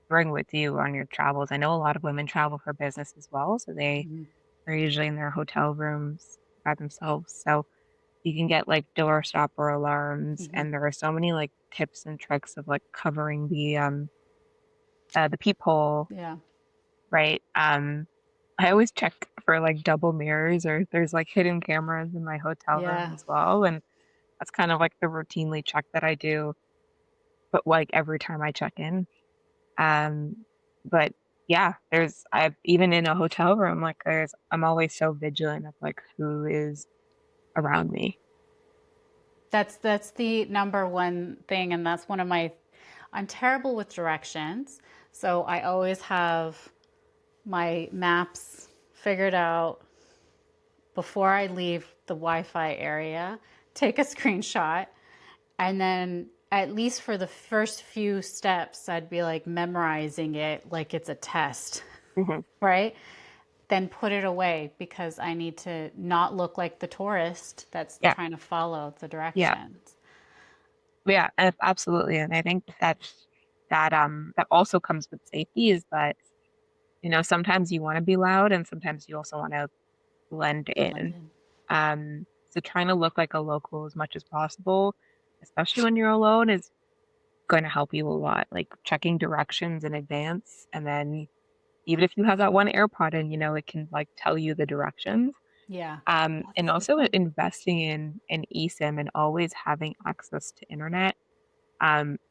Speaker 2: bring with you on your travels. I know a lot of women travel for business as well, so they
Speaker 1: Mhm.
Speaker 2: are usually in their hotel rooms by themselves. So you can get like door stopper alarms,
Speaker 1: Mhm.
Speaker 2: and there are so many like tips and tricks of like covering the peephole,
Speaker 1: Yeah.
Speaker 2: right? I always check for like double mirrors or if there's like hidden cameras in my hotel room
Speaker 1: Yeah.
Speaker 2: as well. And that's kind of like the routinely check that I do, but like every time I check in. Um, but yeah, I've even in a hotel room, like I'm always so vigilant of like who is around me.
Speaker 1: That's the number one thing, and that's one of my. I'm terrible with directions, so I always have my maps figured out before I leave the Wi-Fi area. Take a screenshot, and then at least for the first few steps, I'd be like memorizing it like it's a test,
Speaker 2: Hmm.
Speaker 1: right? Then put it away because I need to not look like the tourist that's
Speaker 2: Yeah,
Speaker 1: trying to follow the
Speaker 2: yeah,
Speaker 1: directions.
Speaker 2: yeah, absolutely. And I think that also comes with safety is that, sometimes you want to be loud and sometimes you also want to blend in.
Speaker 1: London.
Speaker 2: So trying to look like a local as much as possible, especially when you're alone, is going to help you a lot. Like checking directions in advance, and then even if you have that one AirPod in, it can like tell you the directions.
Speaker 1: Yeah. Oh,
Speaker 2: And
Speaker 1: that's a good
Speaker 2: also
Speaker 1: point.
Speaker 2: investing in an eSIM and always having access to internet.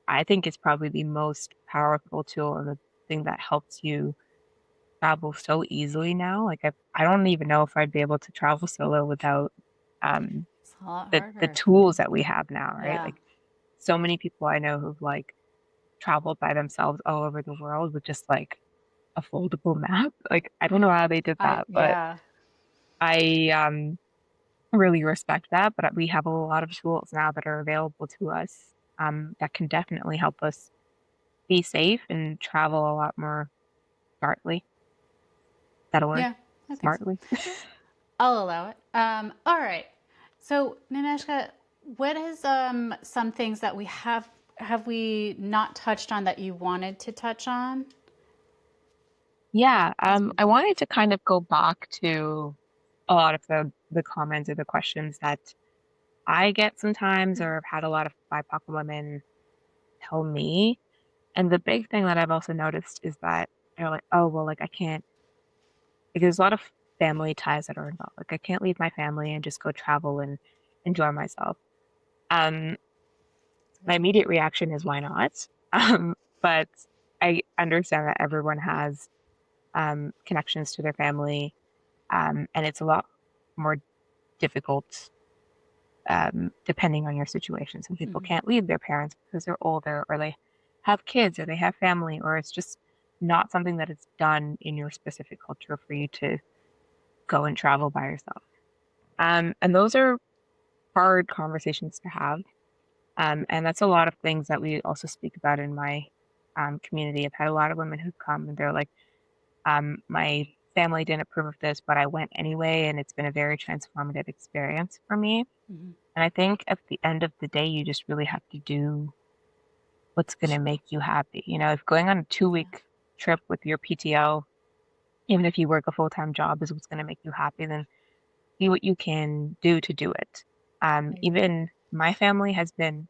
Speaker 2: I think is probably the most powerful tool and the thing that helps you travel so easily now. Like I don't even know if I'd be able to travel solo without um
Speaker 1: It's a lot
Speaker 2: the
Speaker 1: harder.
Speaker 2: tools that we have now, right?
Speaker 1: Yeah.
Speaker 2: Like so many people I know who've like traveled by themselves all over the world with just like a foldable map. Like I don't know how they did that, but
Speaker 1: Yeah.
Speaker 2: I really respect that. But we have a lot of tools now that are available to us that can definitely help us be safe and travel a lot more smartly. Is that a word?
Speaker 1: Yeah, I think so.
Speaker 2: Smartly.
Speaker 1: I'll allow it. All right. So, Nineshka, what is some things that we have we not touched on that you wanted to touch on?
Speaker 2: Yeah,
Speaker 1: As we
Speaker 2: I wanted to kind of go back to a lot of the comments or the questions that I get sometimes, or have had a lot of BIPOC women tell me. And the big thing that I've also noticed is that they're like, oh, well, like I can't, like there's a lot of family ties that are involved. Like I can't leave my family and just go travel and enjoy myself. Um, my immediate reaction is why not? Um, but I understand that everyone has connections to their family, and it's a lot more difficult depending on your situation. Some people
Speaker 1: Mhm.
Speaker 2: can't leave their parents because they're older, or they have kids, or they have family, or it's just not something that is done in your specific culture for you to go and travel by yourself. And those are hard conversations to have. And that's a lot of things that we also speak about in my community. I've had a lot of women who come and they're like, my family didn't approve of this, but I went anyway, and it's been a very transformative experience for me.
Speaker 1: Mhm.
Speaker 2: And I think at the end of the day, you just really have to do what's going to make you happy. You know, if going on a 2 week trip with your PTO, even if you work a full-time job, is what's going to make you happy, then see what you can do to do it.
Speaker 1: I agree.
Speaker 2: Even my family has been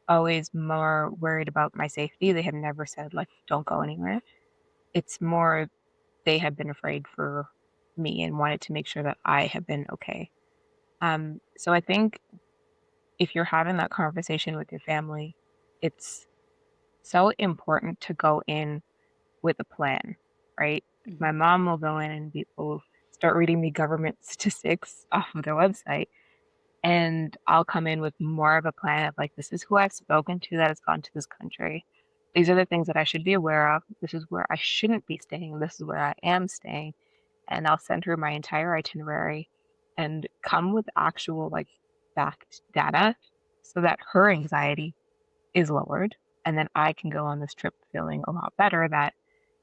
Speaker 2: always more worried about my safety. They have never said, like, don't go anywhere. It's more they have been afraid for me and wanted to make sure that I have been okay. So I think if you're having that conversation with your family, it's so important to go in with a plan, right? My
Speaker 1: Mhm.
Speaker 2: mom will go in and will start reading me government statistics off of their website, and I'll come in with more of a plan of like, this is who I've spoken to that has gone to this country. These are the things that I should be aware of. This is where I shouldn't be staying. This is where I am staying. And I'll send her my entire itinerary and come with actual like backed data so that her anxiety is lowered. And then I can go on this trip feeling a lot better that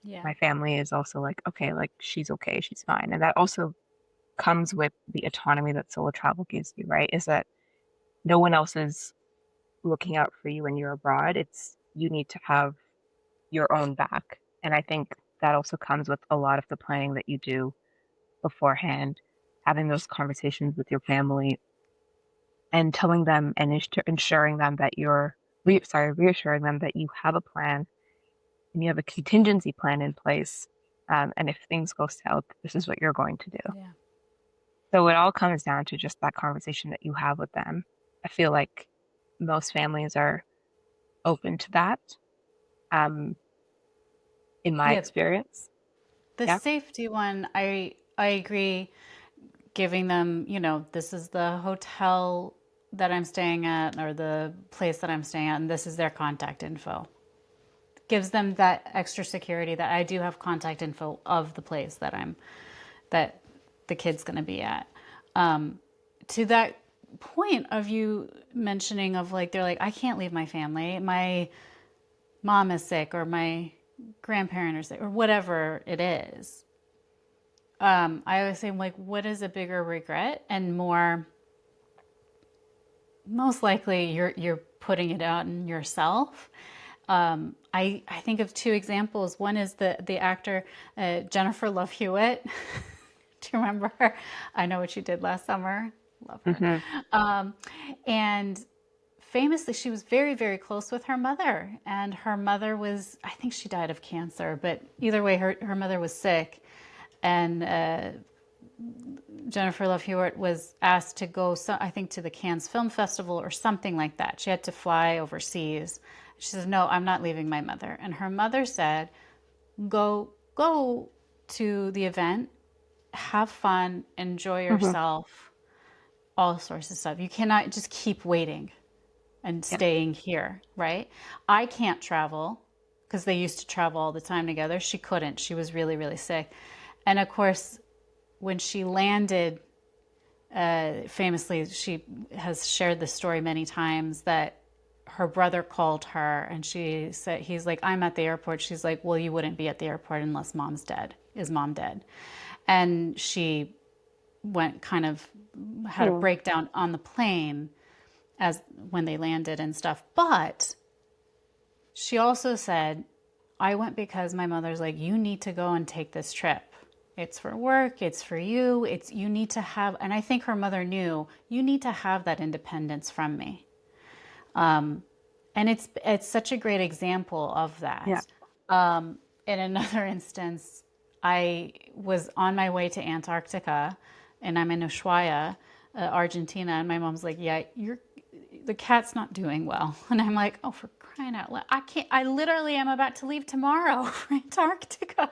Speaker 1: Yeah.
Speaker 2: my family is also like, okay, she's fine. And that also comes with the autonomy that solo travel gives you, right? Is that no one else is looking out for you when you're abroad. It's you need to have your own back. And I think that also comes with a lot of the planning that you do beforehand, having those conversations with your family and telling them and ensuring them that reassuring them that you have a plan and you have a contingency plan in place. And if things go south, this is what you're going to do.
Speaker 1: Yeah.
Speaker 2: So it all comes down to just that conversation that you have with them. I feel like most families are open to that, um, in my
Speaker 1: Yeah.
Speaker 2: experience.
Speaker 1: The
Speaker 2: Yeah.
Speaker 1: safety one, I agree. Giving them, this is the hotel that I'm staying at or the place that I'm staying at, and this is their contact info. Gives them that extra security that I do have contact info of the place that the kid's going to be at. To that point of you mentioning of like, they're like, I can't leave my family. My mom is sick or my grandparent is sick or whatever it is. I always say, like, what is a bigger regret and more, most likely you're putting it out in yourself. I think of two examples. One is the actor Jennifer Love Hewitt. Do you remember her? I know what she did last summer. Love her.
Speaker 2: Hmm.
Speaker 1: And famously, she was very, very close with her mother. And her mother was, I think she died of cancer, but either way, her mother was sick. And Jennifer Love Hewitt was asked to go, I think, to the Cannes Film Festival or something like that. She had to fly overseas. She said, "No, I'm not leaving my mother." And her mother said, "Go to the event, have fun, enjoy
Speaker 2: Hmm.
Speaker 1: yourself, all sorts of stuff. You cannot just keep waiting and
Speaker 2: Yeah.
Speaker 1: staying here, right?" I can't travel because they used to travel all the time together. She couldn't. She was really, really sick. And of course, when she landed, famously, she has shared this story many times that her brother called her and she said, he's like, "I'm at the airport." She's like, "Well, you wouldn't be at the airport unless mom's dead. Is mom dead?" And she went kind of had a
Speaker 2: Hmm.
Speaker 1: breakdown on the plane as when they landed and stuff. But she also said, "I went because my mother's like, you need to go and take this trip. It's for work, it's for you, it's you need to have," and I think her mother knew, "You need to have that independence from me." And it's such a great example of
Speaker 2: Yeah.
Speaker 1: that. In another instance, I was on my way to Antarctica, and I'm in Ushuaia, Argentina, and my mom's like, "Yeah, the cat's not doing well," and I'm like, "Oh, for crying out loud! I can't. I literally am about to leave tomorrow for Antarctica,"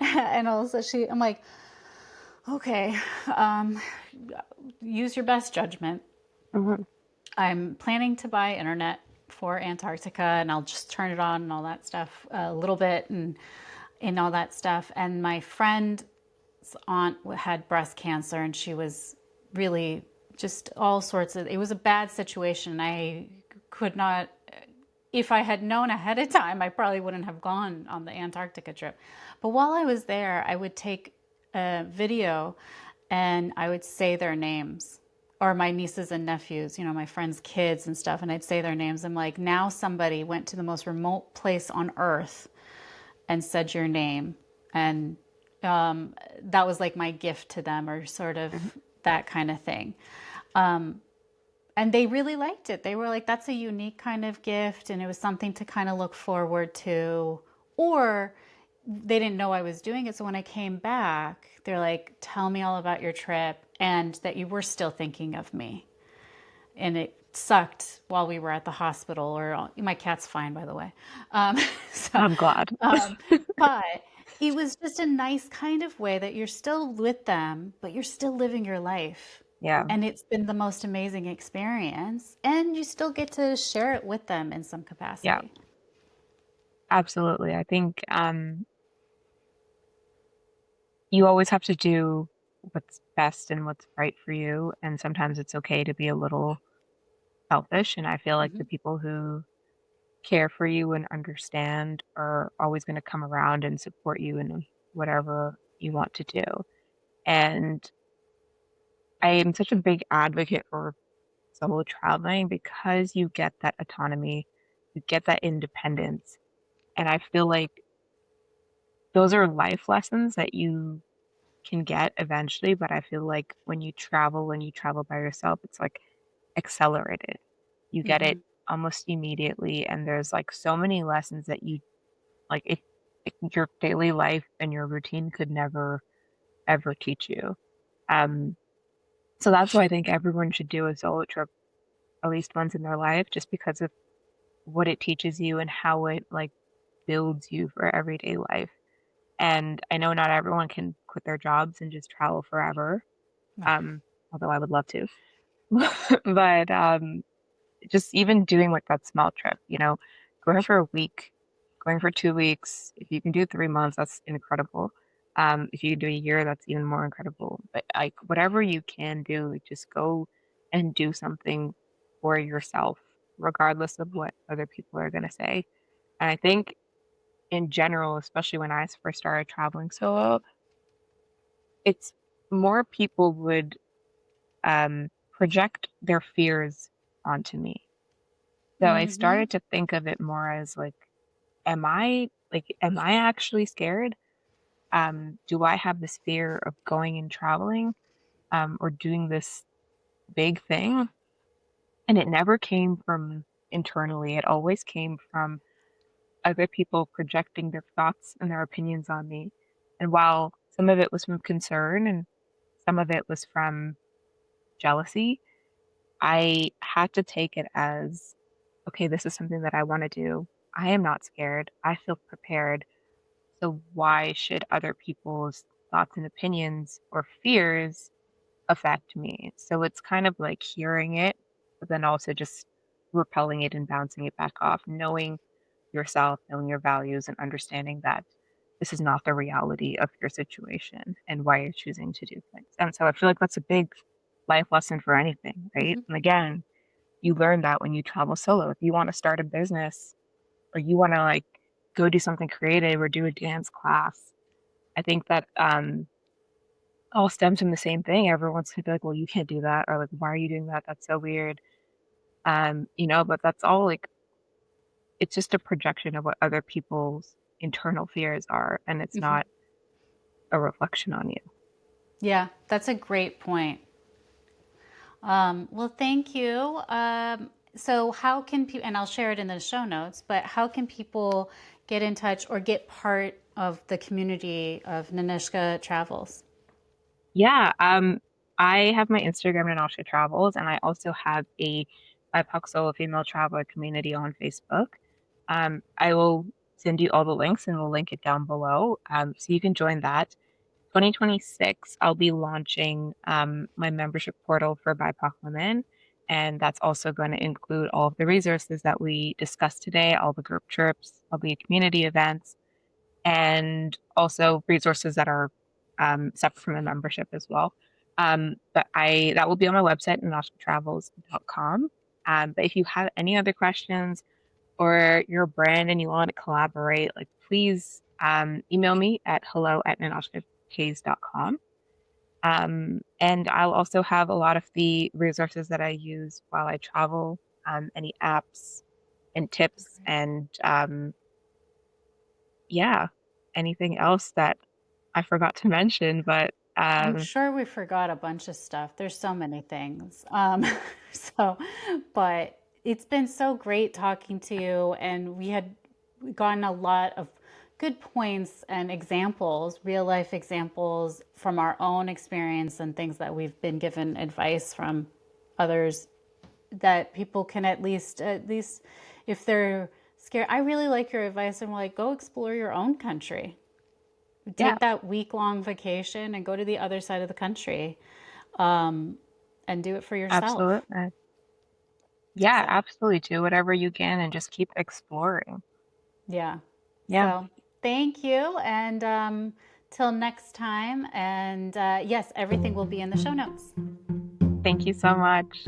Speaker 1: and also I'm like, "Okay, um, use your best judgment."
Speaker 2: Hmm.
Speaker 1: I'm planning to buy internet for Antarctica, and I'll just turn it on and all that stuff a little bit and all that stuff. And my friend's aunt had breast cancer, and she was really just all sorts of, it was a bad situation. I could not, if I had known ahead of time, I probably wouldn't have gone on the Antarctica trip. But while I was there, I would take a video and I would say their names, or my nieces and nephews, my friends' kids and stuff, and I'd say their names. I'm like, now somebody went to the most remote place on earth and said your name. And that was like my gift to them, or sort of
Speaker 2: Mhm.
Speaker 1: that kind of thing. And they really liked it. They were like, that's a unique kind of gift, and it was something to kind of look forward to. Or they didn't know I was doing it. So when I came back, they're like, tell me all about your trip and that you were still thinking of me. And it sucked while we were at the hospital, or my cat's fine, by the way. Um, so,
Speaker 2: I'm glad.
Speaker 1: um, but it was just a nice kind of way that you're still with them, but you're still living your life.
Speaker 2: Yeah,
Speaker 1: And it's been the most amazing experience. And you still get to share it with them in some
Speaker 2: yeah,
Speaker 1: capacity.
Speaker 2: absolutely. I think you always have to do what's best and what's right for you, and sometimes it's okay to be a little selfish. And I feel like the
Speaker 1: Hmm.
Speaker 2: people who care for you and understand are always going to come around and support you in whatever you want to do. And I am such a big advocate for solo traveling because you get that autonomy, you get that independence. And I feel like those are life lessons that you can get eventually. But I feel like when you travel by yourself, it's like accelerated. You get it
Speaker 1: Hmm.
Speaker 2: almost immediately. And there's like so many lessons that you like your daily life and your routine could never ever teach you. Um, so that's why I think everyone should do a solo trip at least once in their life, just because of what it teaches you and how it like builds you for everyday life. And I know not everyone can quit their jobs and just travel forever.
Speaker 1: Right.
Speaker 2: Um, although I would love to. But just even doing like that small trip, going for a week, going for 2 weeks. If you can do 3 months, that's incredible. If you can do a year, that's even more incredible. But like whatever you can do, like just go and do something for yourself, regardless of what other people are going to say. And I think in general, especially when I first started traveling solo, it's more people would project their fears onto me. So I
Speaker 1: Hmm.
Speaker 2: started to think of it more as like, am I actually scared? Do I have this fear of going and traveling, or doing this big thing? And it never came from internally. It always came from other people projecting their thoughts and their opinions on me. And while some of it was from concern and some of it was from jealousy, I had to take it as, okay, this is something that I want to do. I am not scared. I feel prepared. So why should other people's thoughts and opinions or fears affect me? So it's kind of like hearing it, but then also just repelling it and bouncing it back off, knowing yourself, knowing your values, and understanding that this is not the reality of your situation and why you're choosing to do things. And so I feel like that's a big life lesson for anything, right?
Speaker 1: Hmm.
Speaker 2: And again, you learn that when you travel solo. If you want to start a business or you want to like go do something creative or do a dance class, I think that all stems from the same thing. Everyone's gonna be like, well, you can't do that, or like, why are you doing that? That's so weird. But that's all like it's just a projection of what other people's internal fears are, and it's
Speaker 1: Hmm.
Speaker 2: not a reflection on you.
Speaker 1: Yeah, that's a great point. Well, thank you. So, how can people, and I'll share it in the show notes, but how can people get in touch or get part of the community of Ninoshka Travels?
Speaker 2: Yeah, I have my Instagram, Ninoshka Travels, and I also have a BIPOC solo female traveler community on Facebook. I will send you all the links and we'll link it down below, so you can join that. 2026, I'll be launching my membership portal for BIPOC women, and that's also going to include all of the resources that we discussed today, all the group trips, all the community events, and also resources that are separate from the membership as well. But that will be on my website, ninoshkatravels.com. But if you have any other questions or you're a brand and you want to collaborate, like please email me at hello@ninoshkapais.com. And I'll also have a lot of the resources that I use while I travel, any apps and tips and yeah, anything else that I forgot to mention, but
Speaker 1: I'm sure we forgot a bunch of stuff. There's so many things. So, but it's been so great talking to you, and we had gotten a lot of good points and examples, real life examples from our own experience and things that we've been given advice from others that people can at least if they're scared. I really like your advice. I'm like, go explore your own country.
Speaker 2: yeah,
Speaker 1: Take that week-long vacation and go to the other side of the country, and do it for yourself.
Speaker 2: absolutely. Yeah,
Speaker 1: So,
Speaker 2: absolutely. Do whatever you can and just keep exploring.
Speaker 1: yeah.
Speaker 2: Yeah.
Speaker 1: So, thank you. And till next time. And yes, everything will be in the show notes.
Speaker 2: Thank you so much.